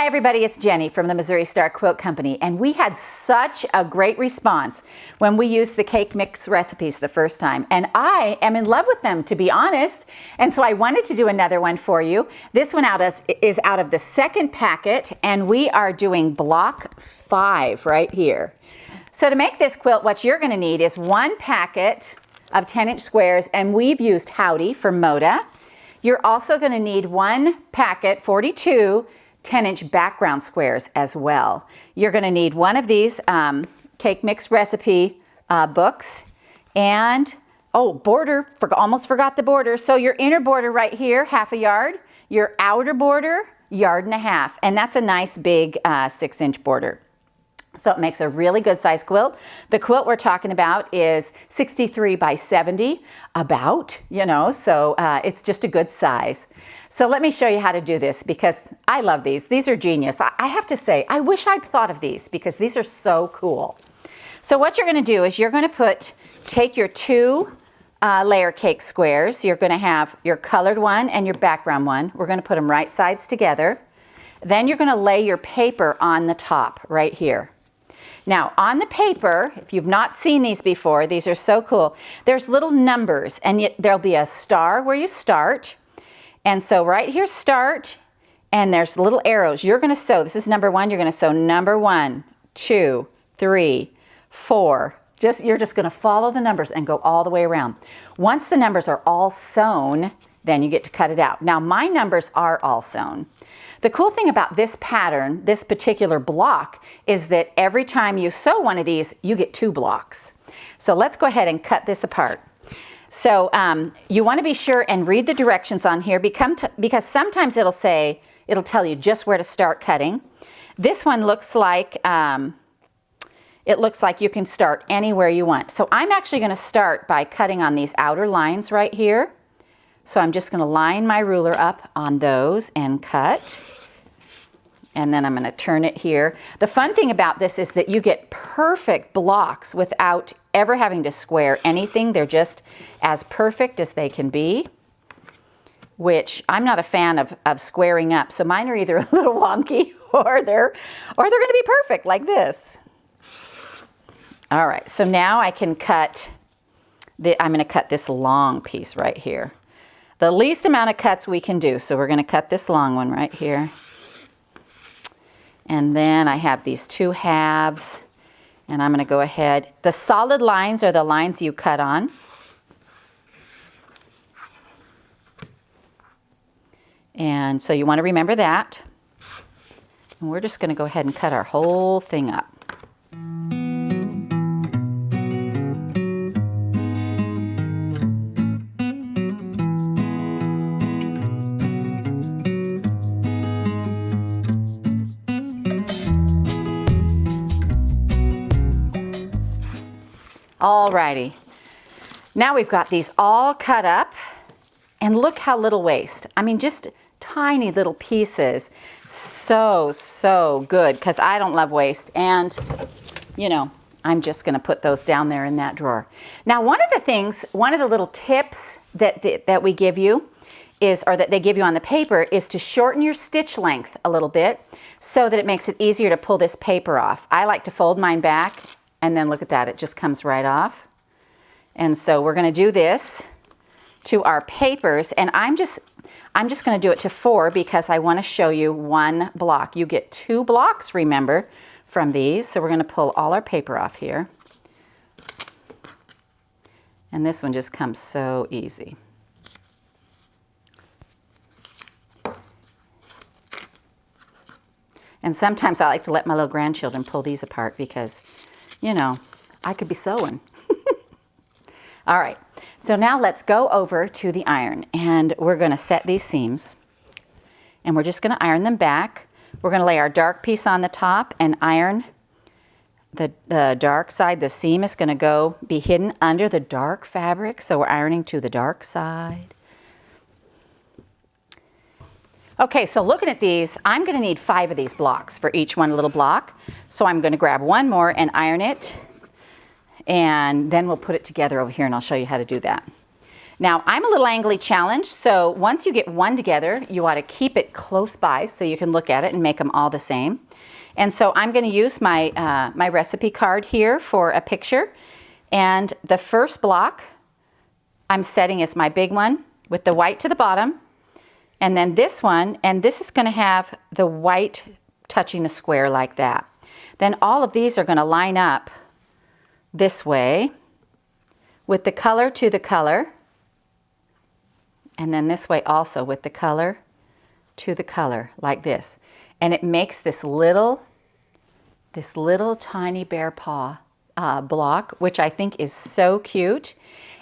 Hi everybody, it's Jenny from the Missouri Star Quilt Company, and we had such a great response when we used the cake mix recipes the first time, and I am in love with them, to be honest, and so I wanted to do another one for you. This one is out of the second packet, and we are doing block 5 right here. So to make this quilt, what you're going to need is one packet of 10-inch squares, and we've used Howdy from Moda. You're also going to need one packet, 42 10-inch background squares as well. You're going to need one of these cake mix recipe books, and border, almost forgot the border. So your inner border right here, 1/2 yard, your outer border, 1.5 yards, and that's a nice big 6-inch border. So it makes a really good size quilt. The quilt we're talking about is 63 by 70, so it's just a good size. So let me show you how to do this because I love these. These are genius. I have to say, I wish I'd thought of these because these are so cool. So what you're going to do is you're going to take your 2 layer cake squares. You're going to have your colored one and your background one. We're going to put them right sides together. Then you're going to lay your paper on the top right here. Now on the paper, if you've not seen these before, these are so cool. There's little numbers, and there'll be a star where you start. And so right here, start, and there's little arrows. You're going to sew, this is number 1, you're going to sew number 1, 2, 3, 4. You're just going to follow the numbers and go all the way around. Once the numbers are all sewn, then you get to cut it out. Now my numbers are all sewn. The cool thing about this pattern, this particular block, is that every time you sew one of these, you get 2 blocks. So let's go ahead and cut this apart. So you want to be sure and read the directions on here because sometimes it'll tell you just where to start cutting. This one looks like you can start anywhere you want. So I'm actually going to start by cutting on these outer lines right here. So I'm just going to line my ruler up on those and cut. And then I'm going to turn it here. The fun thing about this is that you get perfect blocks without ever having to square anything. They're just as perfect as they can be, which I'm not a fan of squaring up. So mine are either a little wonky or they're going to be perfect like this. All right, so now I can cut, I'm going to cut this long piece right here. The least amount of cuts we can do. So we're going to cut this long one right here. And then I have these 2 halves, and I'm going to go ahead. The solid lines are the lines you cut on. And so you want to remember that. And we're just going to go ahead and cut our whole thing up. Alrighty, now we've got these all cut up, and look how little waste. I mean, just tiny little pieces. So good, because I don't love waste, and I'm just going to put those down there in that drawer. Now, one of the little tips that we give you or that they give you on the paper is to shorten your stitch length a little bit so that it makes it easier to pull this paper off. I like to fold mine back. And then look at that, it just comes right off. And so we're going to do this to our papers, and I'm just going to do it to 4 because I want to show you 1 block. You get 2 blocks, remember, from these. So we're going to pull all our paper off here. And this one just comes so easy. And sometimes I like to let my little grandchildren pull these apart because I could be sewing. All right, so now let's go over to the iron, and we're going to set these seams, and we're just going to iron them back. We're going to lay our dark piece on the top and iron the dark side. The seam is going to be hidden under the dark fabric, so we're ironing to the dark side. Okay, so looking at these, I'm going to need 5 of these blocks for each one little block. So I'm going to grab 1 more and iron it, and then we'll put it together over here, and I'll show you how to do that. Now, I'm a little angly challenged, so once you get one together, you ought to keep it close by so you can look at it and make them all the same. And so I'm going to use my, my recipe card here for a picture. And the first block I'm setting as my big one with the white to the bottom. And then this one, and this is going to have the white touching the square like that. Then all of these are going to line up this way with the color to the color. And then this way also with the color to the color like this. And it makes this little tiny bear paw block, which I think is so cute.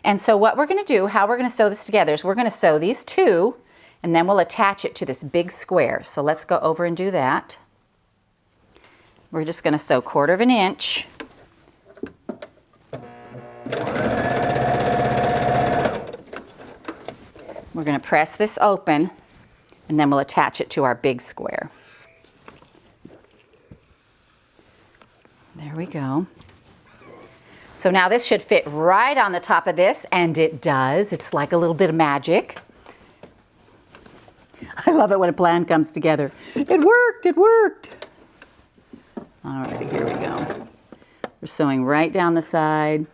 And so what we're going to do, how we're going to sew this together is we're going to sew these two, and then we'll attach it to this big square. So let's go over and do that. We're just going to sew 1/4 inch. We're going to press this open, and then we'll attach it to our big square. There we go. So now this should fit right on the top of this, and it does. It's like a little bit of magic. I love it when a plan comes together. It worked, it worked. All right, here we go. We're sewing right down the side.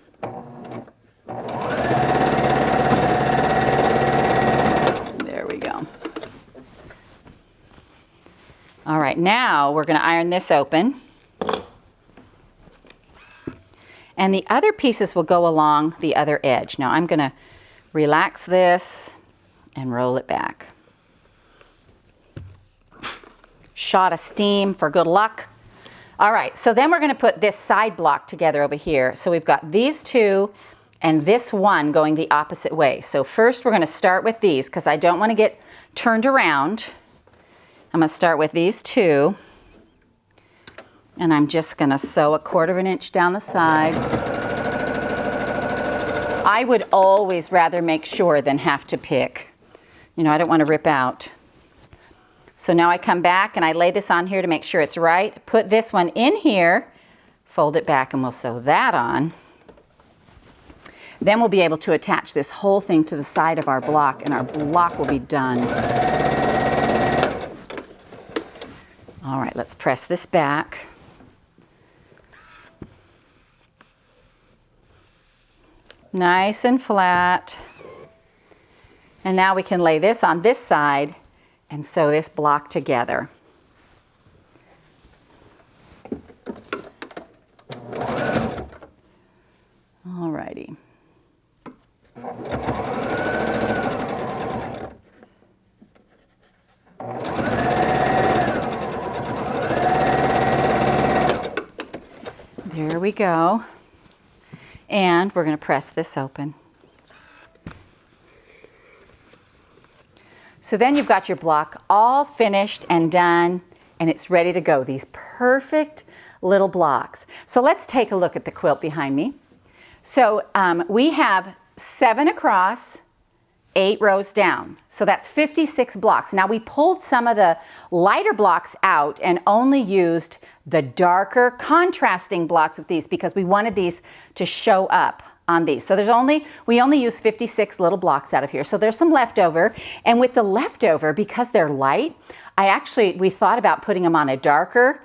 There we go. All right, now we're going to iron this open. And the other pieces will go along the other edge. Now I'm going to relax this and roll it back. Shot of steam for good luck. All right, so then we're going to put this side block together over here. So we've got these two and this one going the opposite way. So first we're going to start with these because I don't want to get turned around. I'm going to start with these two. And I'm just going to sew 1/4 inch down the side. I would always rather make sure than have to pick. You know, I don't want to rip out. So now I come back and I lay this on here to make sure it's right. Put this one in here, fold it back, and we'll sew that on. Then we'll be able to attach this whole thing to the side of our block, and our block will be done. All right, let's press this back. Nice and flat. And now we can lay this on this side and sew this block together. All righty. There we go. And we're going to press this open. So then you've got your block all finished and done, and it's ready to go. These perfect little blocks. So let's take a look at the quilt behind me. So we have 7 across, 8 rows down. So that's 56 blocks. Now we pulled some of the lighter blocks out and only used the darker contrasting blocks with these because we wanted these to show up on these. So we only use 56 little blocks out of here. So there's some leftover. And with the leftover, because they're light, we thought about putting them on a darker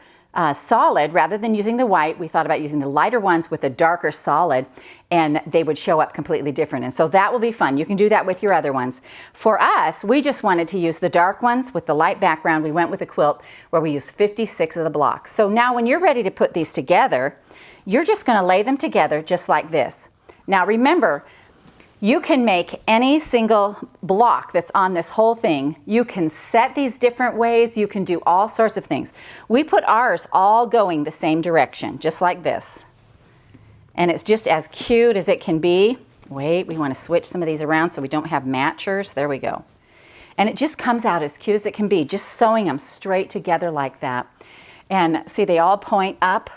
solid rather than using the white. We thought about using the lighter ones with a darker solid, and they would show up completely different. And so that will be fun. You can do that with your other ones. For us, we just wanted to use the dark ones with the light background. We went with a quilt where we used 56 of the blocks. So now when you're ready to put these together, you're just going to lay them together just like this. Now remember, you can make any single block that's on this whole thing. You can set these different ways. You can do all sorts of things. We put ours all going the same direction, just like this. And it's just as cute as it can be. Wait, we want to switch some of these around so we don't have matchers. There we go. And it just comes out as cute as it can be, just sewing them straight together like that. And see, they all point up,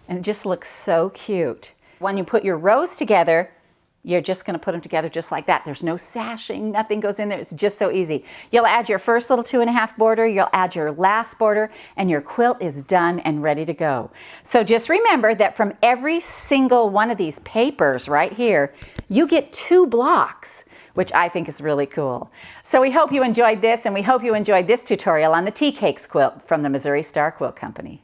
and it just looks so cute. When you put your rows together, you're just going to put them together just like that. There's no sashing, nothing goes in there. It's just so easy. You'll add your first little 2.5 border, you'll add your last border, and your quilt is done and ready to go. So just remember that from every single one of these papers right here, you get 2 blocks. which I think is really cool. So we hope you enjoyed this, and we hope you enjoyed this tutorial on the Tea Cakes quilt from the Missouri Star Quilt Company.